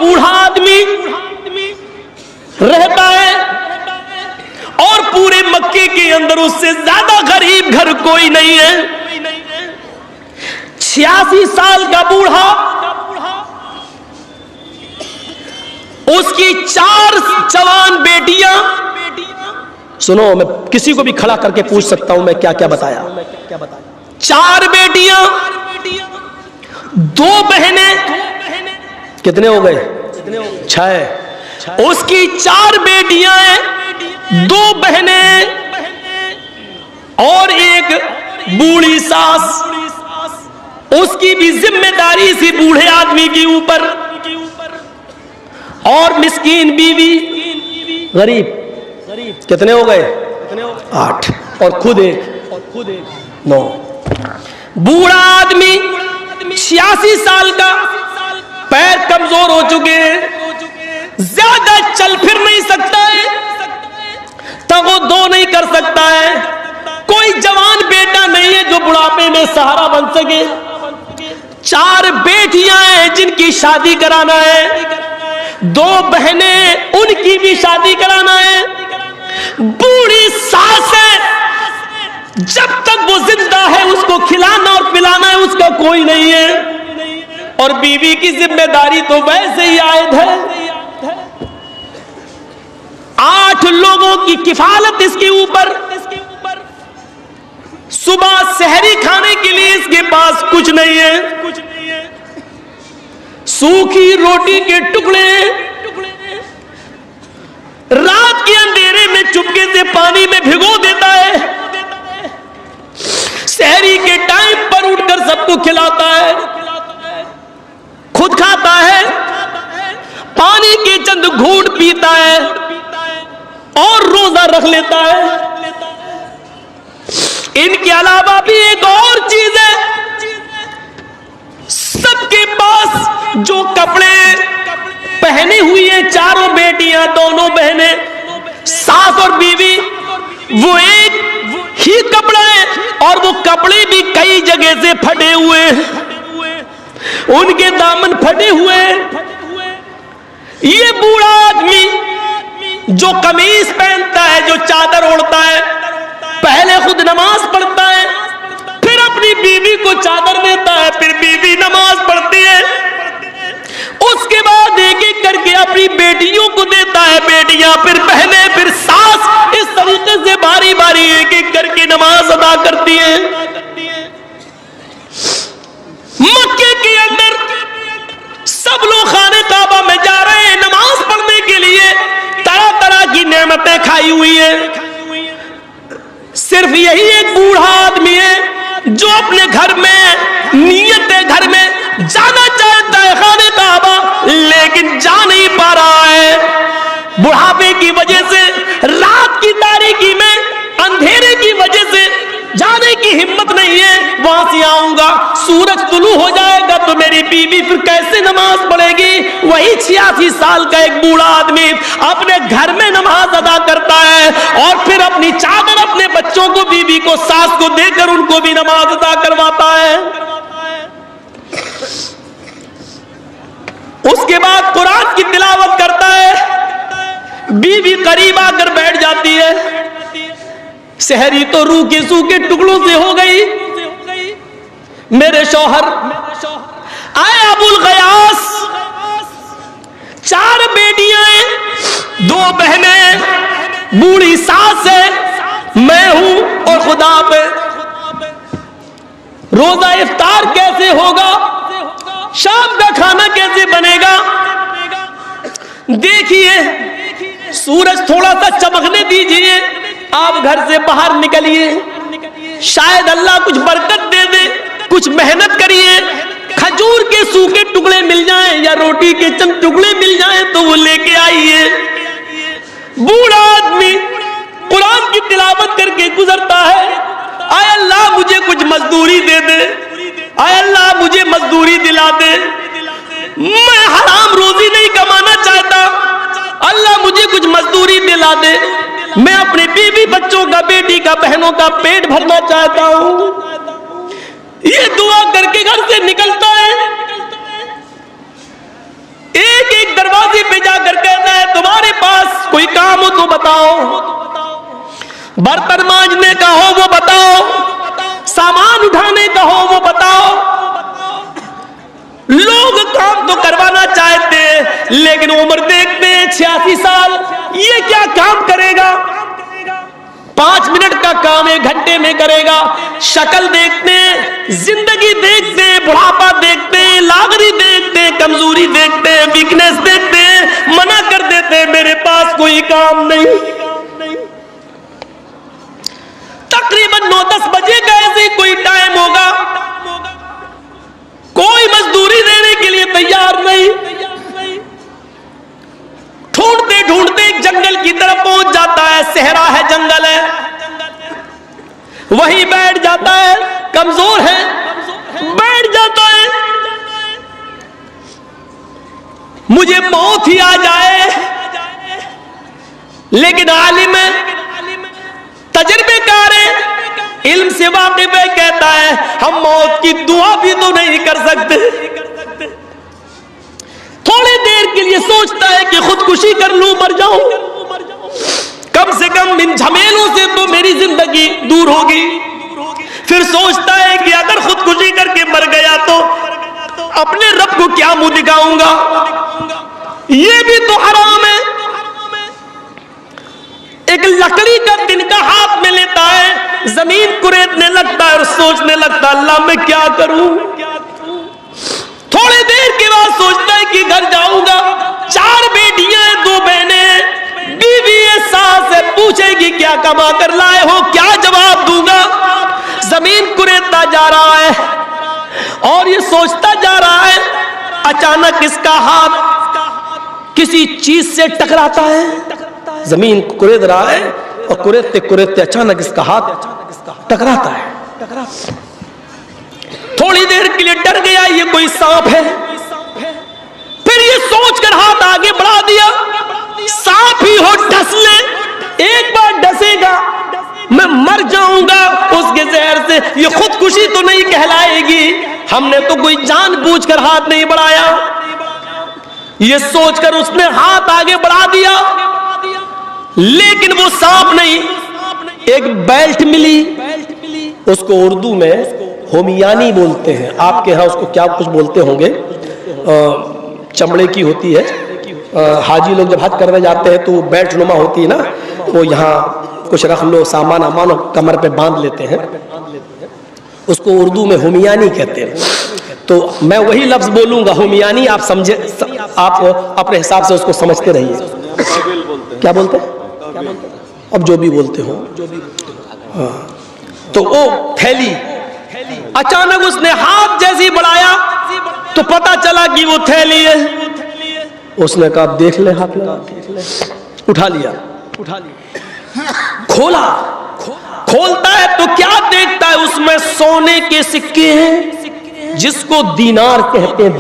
बूढ़ा आदमी रहता है और पूरे मक्के के अंदर उससे ज्यादा गरीब घर कोई नहीं है। 86 साल का बूढ़ा, उसकी 4 जवान बेटियां। सुनो, मैं किसी को भी खड़ा करके पूछ सकता हूं मैं क्या क्या बताया। 4 बेटियां, 2 बहनें, कितने हो गए? 6। उसकी 4 बेटियां हैं, 2 बहनें और एक बूढ़ी सास। उसकी भी जिम्मेदारी सी बूढ़े आदमी के ऊपर, और मिस्कीन बीवी, गरीब। कितने हो गए? 8। और खुद एक 9। बूढ़ा आदमी 86 साल का, पैर कमजोर हो चुके हैं, ज्यादा चल फिर नहीं सकता है, तगो दो नहीं कर सकता है। कोई जवान बेटा नहीं है जो बुढ़ापे में सहारा बन सके। 4 बेटियां हैं जिनकी शादी कराना है, 2 बहनें, उनकी भी शादी कराना है। बूढ़ी सास है, जब तक वो जिंदा है उसको खिलाना और पिलाना है उसका कोई नहीं है, और बीवी की जिम्मेदारी तो वैसे ही आयद है। 8 लोगों की किफालत इसके ऊपर। सुबह सहरी खाने के लिए इसके पास कुछ नहीं है, सूखी रोटी के टुकड़े, रात के अंधेरे में चुपके से पानी में भिगो देता है, सहरी के टाइम पर उठकर सबको खिलाता है, खुद खाता है, पानी के चंद घूंट पीता है और रोजा रख लेता है। इनके अलावा भी एक और चीज है, सबके पास जो कपड़े पहने हुई है, चारों बेटियां, दोनों बहनें, सास और बीवी, वो एक ही कपड़ा है और वो कपड़े भी कई जगह से फटे हुए हैं, उनके दामन फटे हुए हैं। ये बूढ़ा आदमी जो कमीज पहनता है, जो चादर ओढ़ता है, पहले खुद नमाज पढ़ता है, फिर अपनी बीवी को चादर देता है, फिर बीवी नमाज पढ़ती है, उसके बाद एक एक करके अपनी बेटियों को देता है, बेटियां, फिर बहनें, फिर सास, इस तरीके से बारी बारी एक एक करके नमाज अदा करती है। मक्के के अंदर सब लोग खाने काबा में जा रहे हैं नमाज पढ़ने के लिए, तरह तरह की नेमतें खाई हुई है। सिर्फ यही एक बूढ़ा आदमी है जो अपने घर में, नियत है घर में जाना चाहता है खाने काबा, लेकिन जा नहीं पा रहा है। बुढ़ापे की वजह से, रात की तारीकी में, अंधेरे की वजह से जाने की हिम्मत नहीं है। वहां से आऊंगा, सूरज तुलू हो जाएगा तो मेरी बीवी फिर कैसे नमाज पढ़ेगी। वही 86 साल का एक बूढ़ा आदमी अपने घर में नमाज अदा करता है और फिर अपनी चादर अपने बच्चों को, बीवी को, सास को देकर उनको भी नमाज अदा करवाता है। उसके बाद कुरान की तिलावत करता है, बीवी करीब आकर बैठ जाती है। सहरी तो रूखे सूखे टुकड़ों से हो गई। मेरे शौहर आए अबुल गयास, 4 बेटियां हैं, 2 बहनें, बूढ़ी सास है, मैं हूं और खुदा पे। रोजा इफ्तार कैसे होगा, शाम का खाना कैसे बनेगा। देखिए, सूरज थोड़ा सा चमकने दीजिए, आप घर से बाहर निकलिए, शायद अल्लाह कुछ बरकत दे दे, कुछ मेहनत करिए, खजूर के सूखे टुकड़े मिल जाएं या रोटी के चंद टुकड़े मिल जाएं तो वो लेके आइए। बूढ़ा आदमी कुरान की तिलावत करके गुजरता है, आय अल्लाह मुझे कुछ मजदूरी दे दे, आय अल्लाह मुझे मजदूरी दिला दे, मैं हराम रोजी नहीं कमाना चाहता, अल्लाह मुझे कुछ मजदूरी दिला दे, मैं अपने बीवी बच्चों का, बेटी का, बहनों का पेट भरना चाहता हूं। ये दुआ करके घर से निकलता है, एक एक जाकर कहता है तुम्हारे पास कोई काम हो तो बताओ, बर्तन मांजने का हो वो बताओ, सामान उठाने का हो वो बताओ। लोग काम तो करवाना चाहते हैं लेकिन उम्र देखते हैं 86 साल, ये क्या काम करेगा? 5 मिनट का काम 1 घंटे में करेगा। शक्ल देखते हैं, जिंदगी देखते हैं, बुढ़ापा देखते हैं, लागरी देखते हैं, कमजोरी देखते हैं, वीकनेस देखते हैं, मना कर देते हैं मेरे पास कोई काम नहीं। तकरीबन 9-10 बजे का ऐसे कोई टाइम होगा, कोई मजदूरी देने के लिए तैयार नहीं। ढूंढते ढूंढते एक जंगल की तरफ पहुंच जाता है, सहरा है, जंगल है, वहीं बैठ जाता है। कमजोर है, बैठ जाता है। मुझे मौत ही आ जाए, लेकिन आलिम है, तजर्बेकार है, इल्म से वाकिफ है, कहता है हम मौत की दुआ भी तो नहीं कर सकते। थोड़ी देर के लिए सोचता है कि खुदकुशी कर लूं, मर जाऊं, कम से कम इन झमेलों से तो मेरी जिंदगी दूर होगी। फिर सोचता है कि अगर खुदकुशी करके मर गया तो अपने रब को क्या मुंह दिखाऊंगा, ये भी तो हराम है। एक लकड़ी का तिनका हाथ में लेता है, जमीन कुरेदने लगता है और सोचने लगता है अल्लाह मैं क्या करूं। थोड़ी देर के बाद सोचता है कि घर जाऊंगा, 4 बेटियां हैं, 2 बहनें, बीवी है, सास है, पूछेगी क्या कमा कर लाए हो, क्या जवाब दूंगा। जमीन कुरेदता जा रहा है और ये सोचता जा रहा है, अचानक इसका हाथ किसी चीज से टकराता है। जमीन कुरेद रहा है और कुरेदते कुरेदते अचानक इसका हाथ टकराता है। थोड़ी देर के लिए डर गया, ये कोई सांप है। फिर ये सोचकर हाथ आगे बढ़ा दिया, सांप ही हो डस ले, एक बार डसेगा मैं मर जाऊंगा उसके जहर से, ये खुदकुशी तो नहीं कहलाएगी, हमने तो कोई जानबूझकर हाथ नहीं बढ़ाया। ये सोचकर उसने हाथ आगे बढ़ा दिया, लेकिन वो सांप नहीं, एक बेल्ट मिली। उसको उर्दू में होमियानी बोलते हैं, आपके यहाँ उसको क्या कुछ बोलते होंगे, चमड़े की होती है। हाजी लोग जब हज करने जाते हैं तो बेल्ट नुमा होती है ना, वो यहाँ कुछ रख लो, सामान अमान कमर पे बांध लेते हैं, उसको उर्दू में होमियानी कहते हैं। तो मैं वही लफ्ज बोलूंगा होमियानी, आप समझे, आप अपने हिसाब से उसको समझते रहिए। क्या बोलते हैं? अब जो भी बोलते हो। हाँ। तो वो थैली, अचानक उसने हाथ जैसी बढ़ाया तो पता चला कि वो थैली है। उसने कहा देख ले, हाथ लगा, उठा लिया, खोला, खोलता है तो क्या देखता है, उसमें सोने के सिक्के हैं, जिसको दीनार कहते हैं।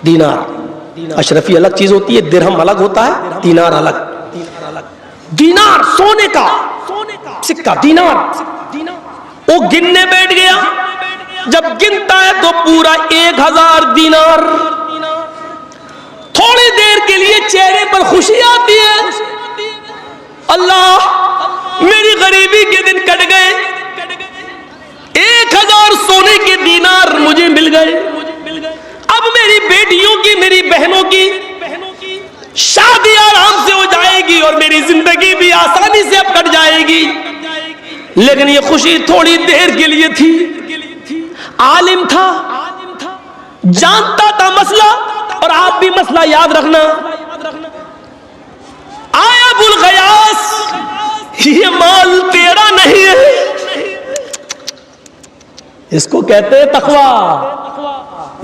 दीनार अशरफी अलग चीज होती है, दिरहम अलग होता है, दीनार अलग। दीनार सोने का सिक्का, दीनार। वो गिनने बैठ गया, जब गिनता है तो पूरा 1000 दीनार। थोड़ी देर के लिए चेहरे पर खुशी आती है, अल्लाह मेरी गरीबी के दिन कट गए, 1000 सोने के दीनार मुझे मिल गए। अब मेरी बेटियों की, मेरी बहनों की शादी आराम से हो जाएगी और मेरी जिंदगी भी आसानी से अब कट जाएगी। लेकिन ये खुशी थोड़ी देर के लिए थी। आलिम था, जानता था मसला, और आप भी मसला याद रखना। आया अबुल गयास, ये माल तेरा नहीं है, इसको कहते हैं तकवा।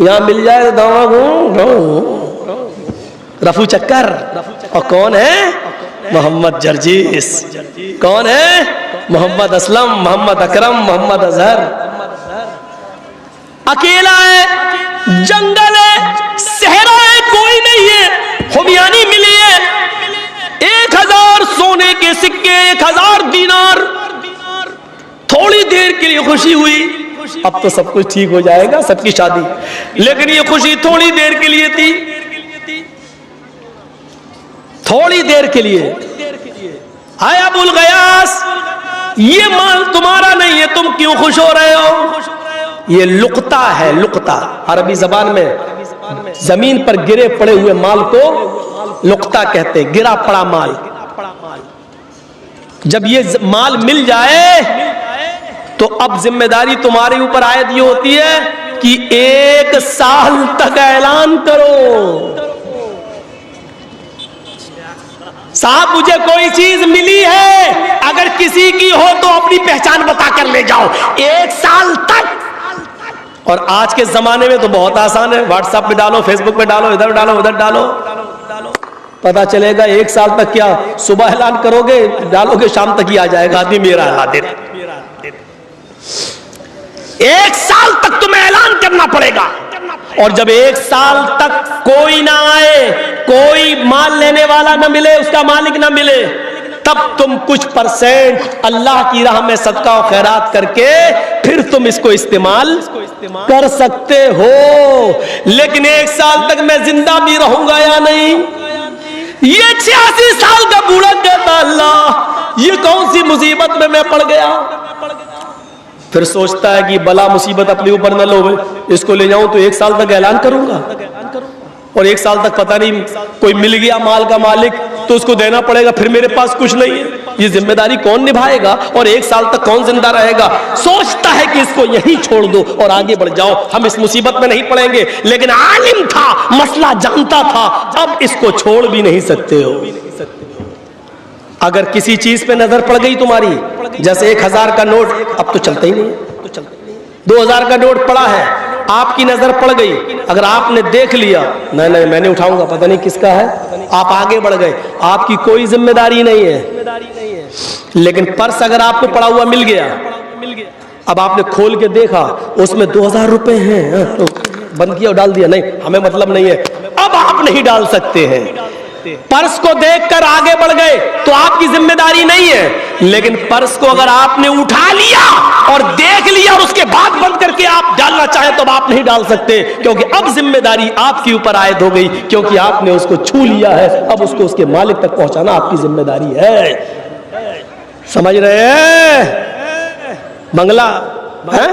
यहां मिल जाए दावा गो रफू चक्कर। और कौन है? मोहम्मद जर्जीस। कौन है? मोहम्मद असलम, मोहम्मद अकरम, मोहम्मद अजहर। अकेला है, जंगल है, सहरा है, कोई नहीं है। होमियानी मिली है, 1000 सोने के सिक्के, 1000 दीनार। थोड़ी देर के लिए खुशी हुई, अब तो सब कुछ ठीक हो जाएगा, सबकी शादी। लेकिन ये खुशी थोड़ी देर के लिए थी। थोड़ी देर के लिए, आए अबुल गयास, ये माल तुम्हारा नहीं है, तुम क्यों खुश हो रहे हो? ये लुकता है, लुकता अरबी जबान में जमीन पर गिरे पड़े हुए माल को लुकता कहते, गिरा पड़ा माल। जब ये माल मिल जाए तो अब जिम्मेदारी तुम्हारे ऊपर आयद ये होती है कि 1 साल तक ऐलान करो, साहब मुझे कोई चीज मिली है, अगर किसी की हो तो अपनी पहचान बता कर ले जाओ, 1 साल तक। और आज के जमाने में तो बहुत आसान है, व्हाट्सएप पे डालो, फेसबुक पे डालो, इधर डालो, उधर डालो, पता चलेगा 1 साल तक। क्या सुबह ऐलान करोगे, डालोगे, शाम तक ही आ जाएगा आदमी मेरा ऐलान दे। 1 साल तक तुम्हें ऐलान करना पड़ेगा। और जब 1 साल तक कोई ना आए, कोई माल लेने वाला ना मिले, उसका मालिक ना मिले, तब तुम कुछ % अल्लाह की राह में सदका और खैरात करके फिर तुम इसको इस्तेमाल कर सकते हो। लेकिन 1 साल तक मैं जिंदा भी रहूंगा या नहीं? ये 86 साल का बूढ़ा कहता, अल्लाह ये कौन सी मुसीबत में मैं पड़ गया। फिर सोचता है कि बला मुसीबत अपने ऊपर न लो, इसको ले जाऊं तो 1 साल तक ऐलान करूंगा, और 1 साल तक पता नहीं कोई मिल गया माल का मालिक तो उसको देना पड़ेगा, फिर मेरे पास कुछ नहीं है, ये जिम्मेदारी कौन निभाएगा और 1 साल तक कौन जिंदा रहेगा। सोचता है कि इसको यहीं छोड़ दो और आगे बढ़ जाओ, हम इस मुसीबत में नहीं पड़ेंगे। लेकिन आलिम था, मसला जानता था, अब इसको छोड़ भी नहीं सकते हो। अगर किसी चीज पे नजर पड़ गई तुम्हारी, जैसे 1000 का नोट अब तो चलता ही नहीं है, 2000 का नोट पड़ा है, आपकी नजर पड़ गई, अगर आपने देख लिया नहीं नहीं मैं नहीं उठाऊंगा, पता नहीं किसका है, आप आगे बढ़ गए, आपकी कोई जिम्मेदारी नहीं है। लेकिन पर्स अगर आपको पड़ा हुआ मिल गया, अब आपने खोल के देखा उसमें 2000 रुपए हैं, तो बंद किया और डाल दिया, नहीं हमें मतलब नहीं है, अब आप नहीं डाल सकते हैं। पर्स को देखकर आगे बढ़ गए तो आपकी जिम्मेदारी नहीं है। लेकिन पर्स को अगर आपने उठा लिया और देख लिया और उसके बाद बंद करके आप डालना चाहे तो आप नहीं डाल सकते, क्योंकि अब जिम्मेदारी आपके ऊपर आयद हो गई, क्योंकि आपने उसको छू लिया है, अब उसको उसके मालिक तक पहुंचाना आपकी जिम्मेदारी है। समझ रहे हैं? बंगला है